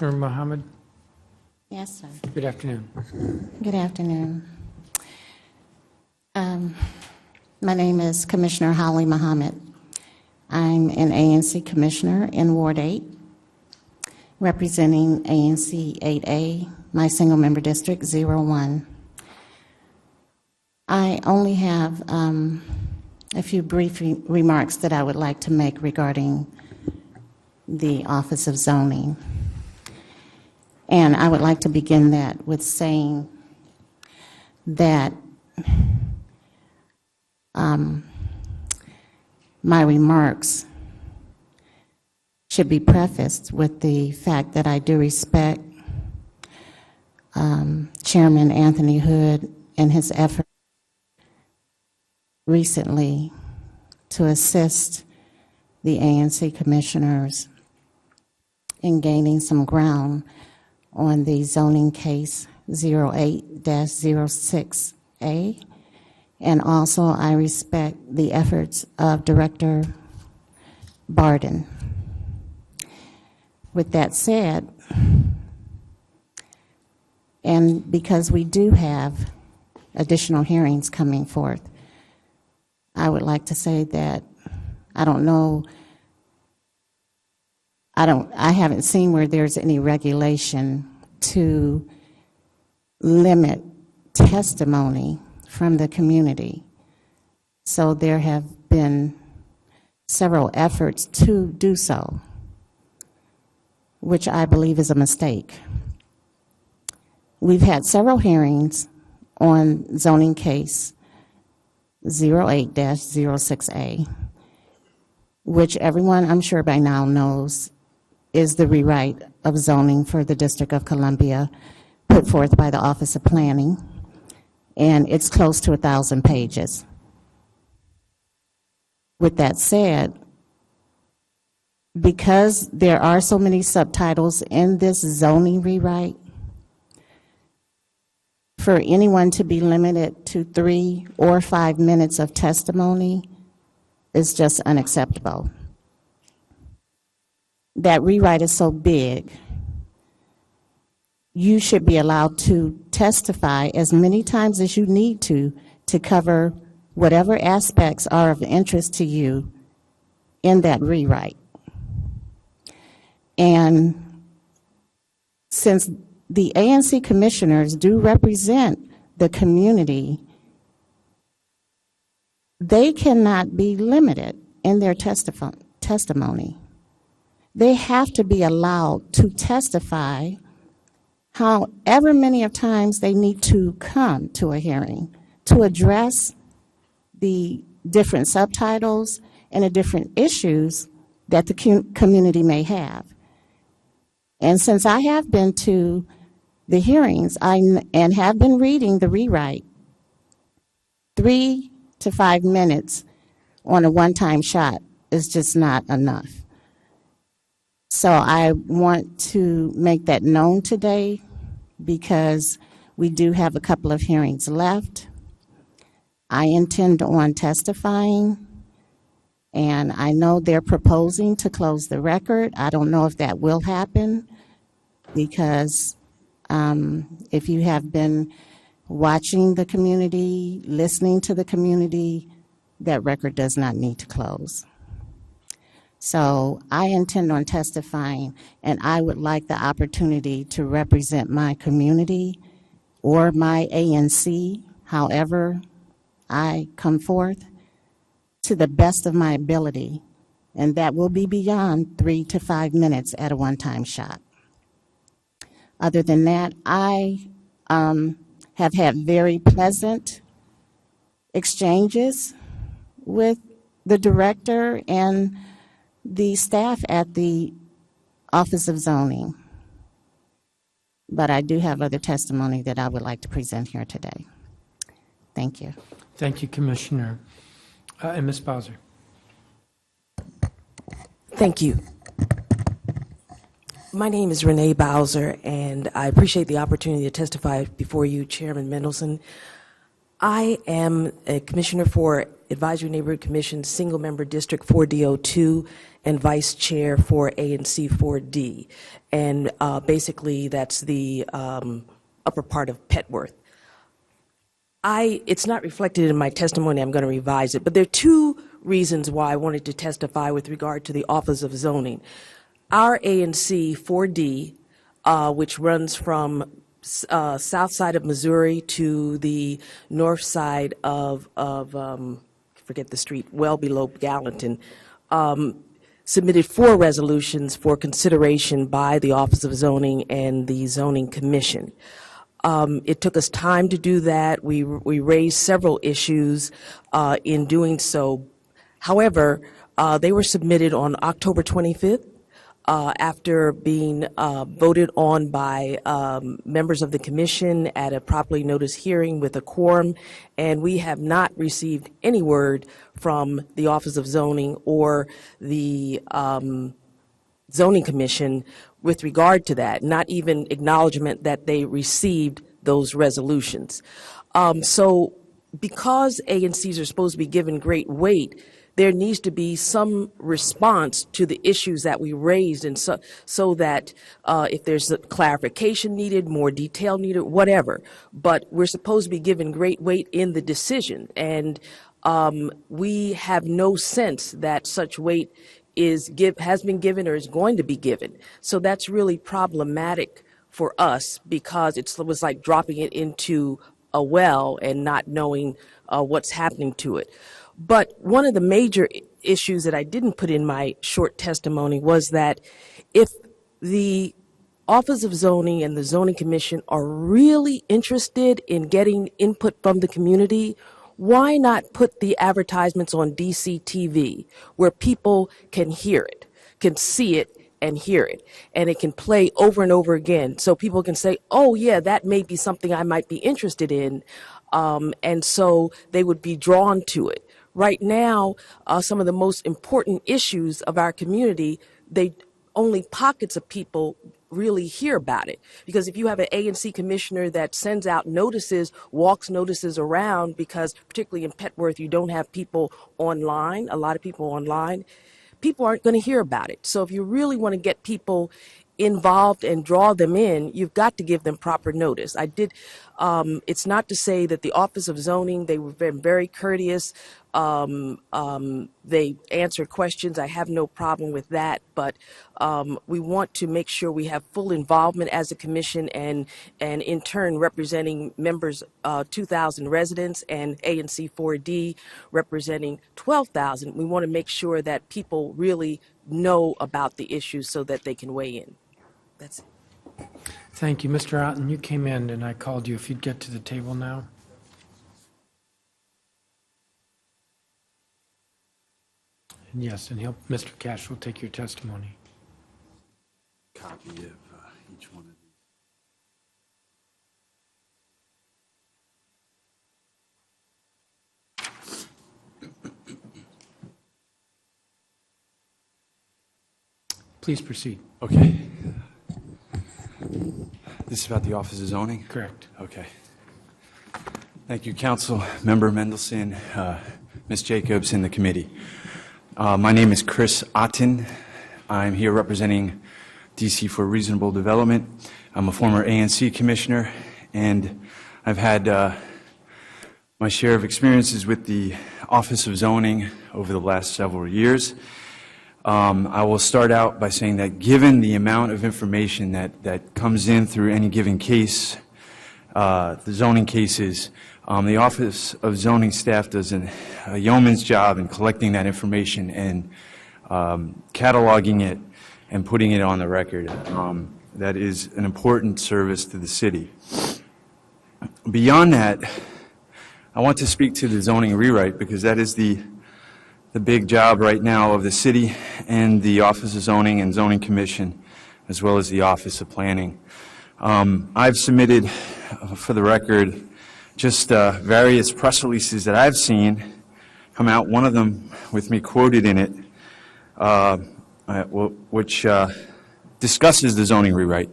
Commissioner Muhammad. Yes, sir. Good afternoon. Good afternoon. My name is Commissioner Holly Muhammad. I'm an ANC Commissioner in Ward 8, representing ANC 8A, my single-member district, 01. I only have a few brief remarks that I would like to make regarding the Office of Zoning. And I would like to begin that with saying that my remarks should be prefaced with the fact that I do respect Chairman Anthony Hood and his effort recently to assist the ANC commissioners in gaining some ground on the zoning case 08-06A. And also I respect the efforts of Director Barden. With that said, and because we do have additional hearings coming forth, I would like to say that I don't know, I haven't seen where there's any regulation to limit testimony from the community. So there have been several efforts to do so, which I believe is a mistake. We've had several hearings on zoning case 08-06A, which everyone I'm sure by now knows is the rewrite of zoning for the District of Columbia put forth by the Office of Planning, and it's close to 1,000 pages. With that said, because there are so many subtitles in this zoning rewrite, for anyone to be limited to 3 or 5 minutes of testimony is just unacceptable. That rewrite is so big, you should be allowed to testify as many times as you need to cover whatever aspects are of interest to you in that rewrite. And since the ANC commissioners do represent the community, they cannot be limited in their testimony. They have to be allowed to testify however many of times they need to come to a hearing to address the different subtitles and the different issues that the community may have. And since I have been to the hearings and have been reading the rewrite, 3 to 5 minutes on a one-time shot is just not enough. So I want to make that known today because we do have a couple of hearings left. I intend on testifying, and I know they're proposing to close the record. I don't know if that will happen because if you have been watching the community, listening to the community, that record does not need to close. So I intend on testifying, and I would like the opportunity to represent my community or my ANC, however I come forth, to the best of my ability, and that will be beyond 3 to 5 minutes at a one-time shot. Other than that, I have had very pleasant exchanges with the director and the staff at the Office of Zoning. But I do have other testimony that I would like to present here today. Thank you. Thank you, Commissioner. And Ms. Bowser. Thank you. My name is Renee Bowser, and I appreciate the opportunity to testify before you, Chairman Mendelson. I am a commissioner for Advisory Neighborhood Commission, Single Member District 4D02, and vice chair for ANC 4D. And basically, that's the upper part of Petworth. It's not reflected in my testimony. I'm going to revise it. But there are two reasons why I wanted to testify with regard to the Office of Zoning. Our ANC 4D, which runs from south side of Missouri to the north side of forget the street, well below Gallatin, submitted 4 resolutions for consideration by the Office of Zoning and the Zoning Commission. It took us time to do that. We raised several issues in doing so. However, they were submitted on October 25th. After being voted on by members of the commission at a properly noticed hearing with a quorum, and we have not received any word from the Office of Zoning or the Zoning Commission with regard to that, not even acknowledgement that they received those resolutions. So because ANCs are supposed to be given great weight, there needs to be some response to the issues that we raised, and so that if there's a clarification needed, more detail needed, whatever. But we're supposed to be given great weight in the decision, and we have no sense that such weight has been given or is going to be given. So that's really problematic for us, because it was like dropping it into a well and not knowing what's happening to it. But one of the major issues that I didn't put in my short testimony was that if the Office of Zoning and the Zoning Commission are really interested in getting input from the community, why not put the advertisements on DCTV where people can hear it, can see it and hear it, and it can play over and over again, so people can say, oh yeah, that may be something I might be interested in, and so they would be drawn to it. Right now, some of the most important issues of our community, only pockets of people really hear about it. Because if you have an ANC commissioner that sends out notices, walks notices around, because particularly in Petworth, you don't have people online, a lot of people online, people aren't going to hear about it. So if you really want to get people involved and draw them in, you've got to give them proper notice. It's not to say that the Office of Zoning, they were very courteous. They answered questions. I have no problem with that, but we want to make sure we have full involvement as a commission, and in turn representing members, 2,000 residents, and ANC 4D representing 12,000. We want to make sure that people really know about the issues so that they can weigh in. That's it. Thank you. Mr. Otten, you came in and I called you. If you'd get to the table now. And yes, and Mr. Cash will take your testimony. Copy of each one of these. Please proceed. Okay. This is about the Office of Zoning? Correct. Okay. Thank you, Council Member Mendelson, Ms. Jacobs, and the committee. My name is Chris Otten. I'm here representing DC for Reasonable Development. I'm a former ANC Commissioner, and I've had my share of experiences with the Office of Zoning over the last several years. I will start out by saying that given the amount of information that comes in through any given case, the zoning cases, the Office of Zoning staff does a yeoman's job in collecting that information and cataloging it and putting it on the record. That is an important service to the city. Beyond that, I want to speak to the zoning rewrite, because that is the big job right now of the city and the Office of Zoning and Zoning Commission, as well as the Office of Planning. I've submitted, for the record, just various press releases that I've seen come out, one of them with me quoted in it, which discusses the zoning rewrite.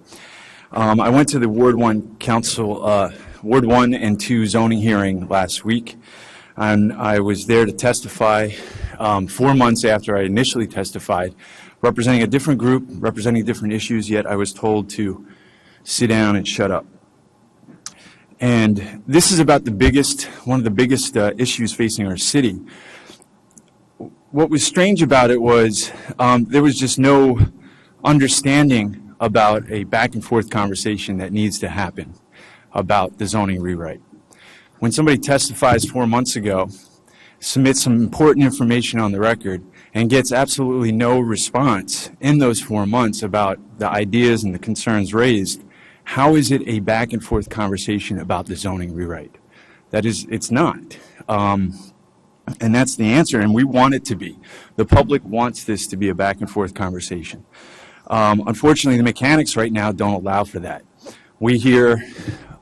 I went to the Ward 1 Council, Ward 1 and 2 zoning hearing last week. and I was there to testify 4 months after I initially testified, representing a different group, representing different issues, yet I was told to sit down and shut up. And this is about one of the biggest issues facing our city. What was strange about it was there was just no understanding about a back and forth conversation that needs to happen about the zoning rewrite. When somebody testifies 4 months ago, submits some important information on the record, and gets absolutely no response in those 4 months about the ideas and the concerns raised, how is it a back and forth conversation about the zoning rewrite? That is, it's not. And that's the answer, and we want it to be. The public wants this to be a back and forth conversation. Unfortunately, the mechanics right now don't allow for that. We hear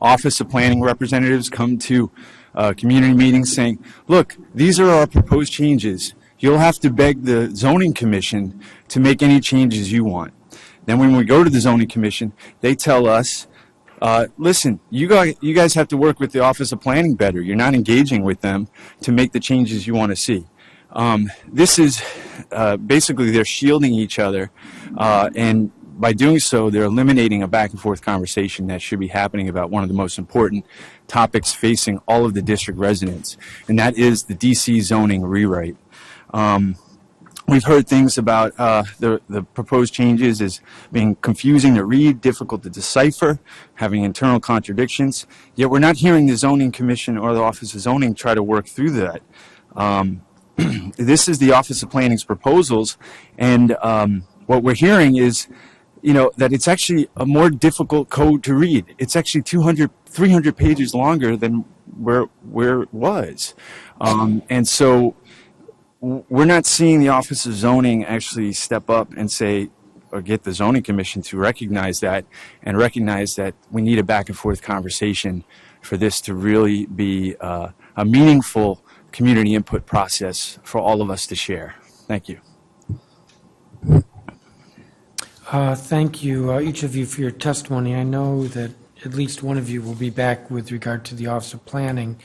Office of Planning representatives come to community meetings saying, look, these are our proposed changes. You'll have to beg the zoning commission to make any changes you want. Then when we go to the zoning commission, they tell us, listen, you guys have to work with the Office of Planning better. You're not engaging with them to make the changes you want to see. This is basically they're shielding each other, and by doing so, they're eliminating a back and forth conversation that should be happening about one of the most important topics facing all of the district residents, and that is the DC zoning rewrite. We've heard things about the proposed changes as being confusing to read, difficult to decipher, having internal contradictions, yet we're not hearing the Zoning Commission or the Office of Zoning try to work through that. This is the Office of Planning's proposals, and what we're hearing is, that it's actually a more difficult code to read. It's actually 200, 300 pages longer than where it was. And so we're not seeing the Office of Zoning actually step up and say, or get the Zoning Commission to recognize that, and recognize that we need a back and forth conversation for this to really be a meaningful community input process for all of us to share. Thank you. Thank you, each of you, for your testimony. I know that at least one of you will be back with regard to the Office of Planning.